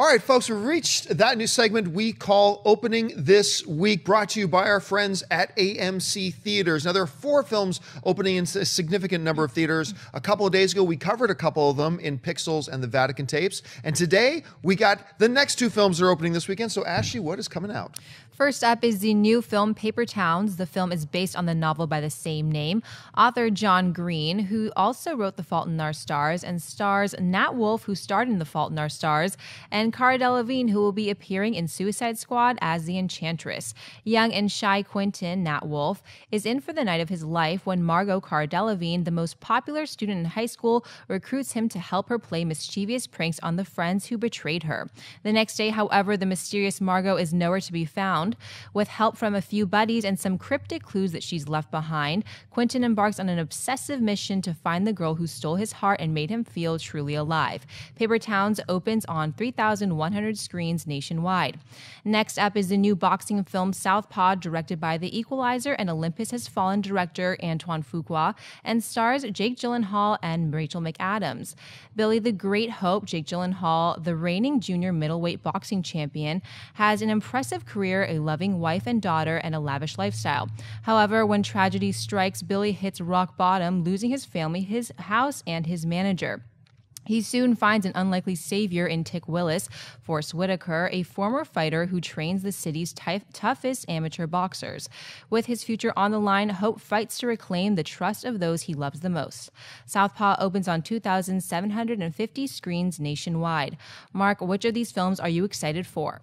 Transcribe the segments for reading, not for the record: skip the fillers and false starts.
All right, folks, we've reached that new segment we call Opening This Week, brought to you by our friends at AMC Theaters. Now, there are 4 films opening in a significant number of theaters. A couple of days ago, we covered a couple of them in Pixels and the Vatican Tapes. And today, we got the next 2 films that are opening this weekend. So, Ashley, what is coming out? First up is the new film Paper Towns. The film is based on the novel by the same name. Author John Green, who also wrote The Fault in Our Stars, and stars Nat Wolff, who starred in The Fault in Our Stars, and Cara Delevingne, who will be appearing in Suicide Squad as the Enchantress. Young and shy Quentin, Nat Wolff, is in for the night of his life when Margo, Cara Delevingne, the most popular student in high school, recruits him to help her play mischievous pranks on the friends who betrayed her. The next day, however, the mysterious Margo is nowhere to be found. With help from a few buddies and some cryptic clues that she's left behind, Quentin embarks on an obsessive mission to find the girl who stole his heart and made him feel truly alive. Paper Towns opens on 3,100 screens nationwide. Next up is the new boxing film Southpaw, directed by the EQUALIZER and Olympus Has Fallen director Antoine Fuqua, and stars Jake Gyllenhaal and Rachel McAdams. Billy the Great Hope, Jake Gyllenhaal, the reigning junior middleweight boxing champion, has an impressive career, a loving wife and daughter, and a lavish lifestyle. However, when tragedy strikes, Billy hits rock bottom, losing his family, his house, and his manager. He soon finds an unlikely savior in Tick Willis, Forrest Whitaker, a former fighter who trains the city's toughest amateur boxers. With his future on the line, Hope fights to reclaim the trust of those he loves the most. Southpaw opens on 2,750 screens nationwide. Mark, which of these films are you excited for?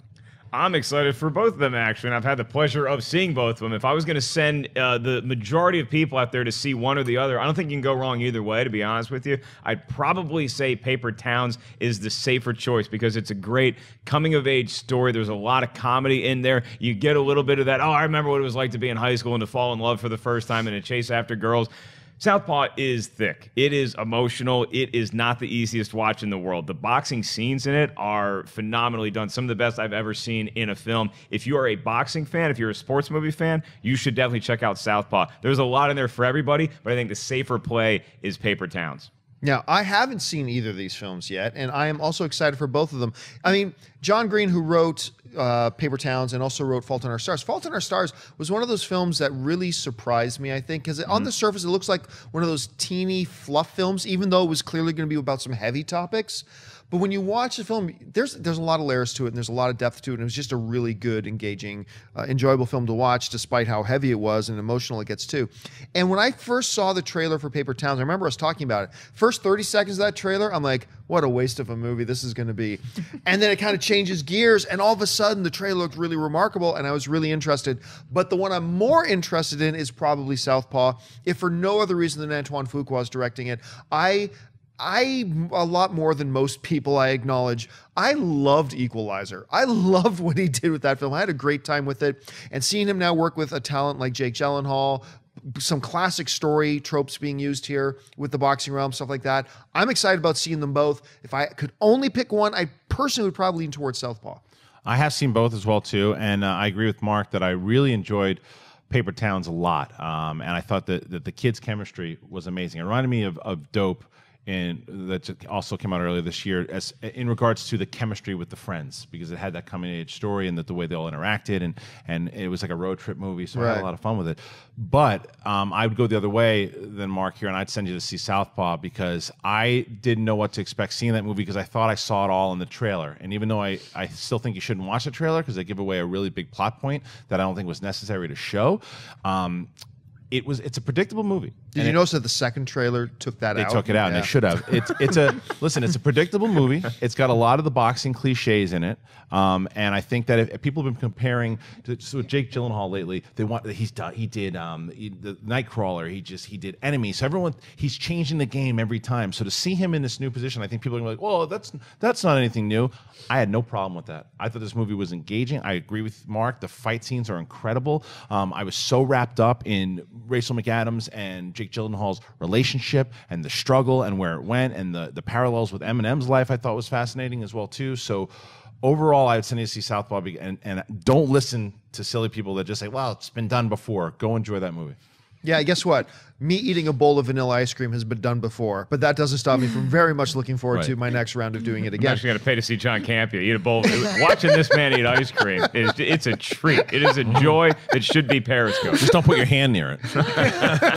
I'm excited for both of them, actually, and I've had the pleasure of seeing both of them. If I was going to send the majority of people out there to see one or the other, I don't think you can go wrong either way, to be honest with you. I'd probably say Paper Towns is the safer choice because it's a great coming-of-age story. There's a lot of comedy in there. You get a little bit of that, oh, I remember what it was like to be in high school and to fall in love for the first time and to chase after girls. Southpaw is thick. It is emotional. It is not the easiest watch in the world. The boxing scenes in it are phenomenally done. Some of the best I've ever seen in a film. If you are a boxing fan, if you're a sports movie fan, you should definitely check out Southpaw. There's a lot in there for everybody, but I think the safer play is Paper Towns. Now, I haven't seen either of these films yet, and I am also excited for both of them. I mean, John Green, who wrote Paper Towns and also wrote Fault in Our Stars. Fault in Our Stars was one of those films that really surprised me, I think, because on the surface, it looks like one of those teeny fluff films, even though it was clearly going to be about some heavy topics. But when you watch the film, there's a lot of layers to it, and there's a lot of depth to it, and it was just a really good, engaging, enjoyable film to watch, despite how heavy it was and emotional it gets too. And when I first saw the trailer for Paper Towns, I remember us talking about it. First 30 seconds of that trailer, I'm like, what a waste of a movie this is going to be. And then it kind of changes gears, and all of a sudden, the trailer looked really remarkable, and I was really interested. But the one I'm more interested in is probably Southpaw, if for no other reason than Antoine Fuqua is directing it. I, a lot more than most people, I acknowledge, I loved Equalizer. I loved what he did with that film. I had a great time with it. And seeing him now work with a talent like Jake Gyllenhaal, some classic story tropes being used here with the boxing realm, stuff like that. I'm excited about seeing them both. If I could only pick one, I personally would probably lean towards Southpaw. I have seen both as well, too. And I agree with Mark that I really enjoyed Paper Towns a lot. And I thought that the kids' chemistry was amazing. It reminded me of Dope, and that also came out earlier this year, as in regards to the chemistry with the friends, because it had that coming-of-age story and the way they all interacted, and it was like a road trip movie, so I had a lot of fun with it. But I would go the other way than Mark here, and I'd send you to see Southpaw, because I didn't know what to expect seeing that movie, because I thought I saw it all in the trailer. And even though I still think you shouldn't watch the trailer, because they give away a really big plot point that I don't think was necessary to show, it's a predictable movie. Did you notice that the second trailer took that out? They took it out, and they should have. It's a predictable movie. It's got a lot of the boxing cliches in it, and I think that if people have been comparing to Jake Gyllenhaal lately, he did the Nightcrawler, he did Enemy. So he's changing the game every time. So to see him in this new position, I think people are gonna be like, "Whoa, that's not anything new." I had no problem with that. I thought this movie was engaging. I agree with Mark. The fight scenes are incredible. I was so wrapped up in Rachel McAdams and Jake Gyllenhaal's relationship and the struggle and where it went, and the parallels with Eminem's life I thought was fascinating as well too. So overall, I would send you to see Southpaw, and don't listen to silly people that just say, well, it's been done before. Go enjoy that movie. Yeah, guess what? Me eating a bowl of vanilla ice cream has been done before, but that doesn't stop me from very much looking forward to my next round of doing it I'm again. actually going to pay to see John Campea eat a bowl. Watching this man eat ice cream, it's a treat. It is a joy that should be Periscope. Just don't put your hand near it.